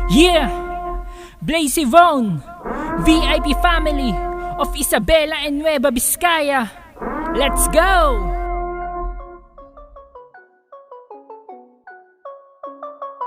Yeah! Blazy Von, VIP family of Isabela and Nueva Vizcaya. Let's go!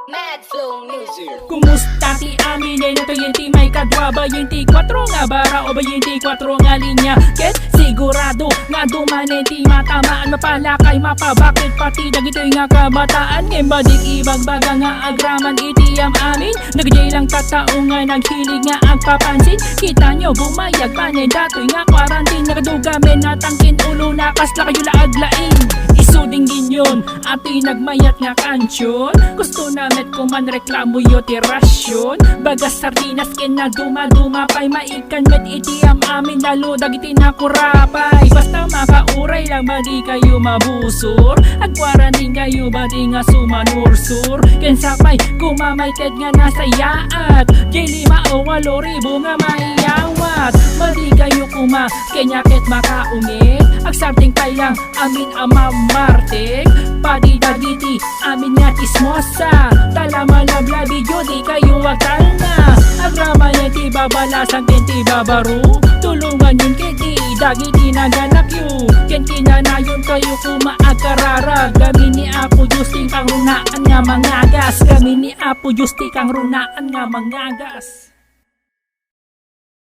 Mad Flow Music. Kumusta ti amin na to yung ti may kadwa ba yung ti 4 nga bara o ba yung ti 4 nga linya? Ket sigurado nga dumanin ti matamaan mapalakay mapabakit pati dagito nga kabataan ngayon ba di ibang baga nga agraman iti am amin nagjay lang tatao nga naghilig nga agpapansin kita nyo bumayag panin datoy nga quarantine nagadugamen natangkin ulo na kasla kayo laaglain isudinggin yun ato'y nagmayat nga kansyon gusto namin kuman reklamo yo ti rasyon bagas sardinas ken na duma-duma pay maikan met iti am amin lalo dagiti na kurapay basta makauray lang ba di kayo mabusor at quarantine kayo ba di nga sumanursur ken sapay kumamaited nga nasa yaat di 5 o 8,000 nga maiyawat madi kayo kuma kenyaket makaungit agsarting pay lang amin amamartik padi dagiti amin nga tismosa tala malabla video di kayo wakal na agrama yan ti babalasan ken ti babaru tulungan yun kiti dagiti naganak yu ken kinanayon kayo kumaagkararag gamin ni Apo Justi kang runaan nga mangagas gamin ni Apo Justi kang runaan nga mangagas.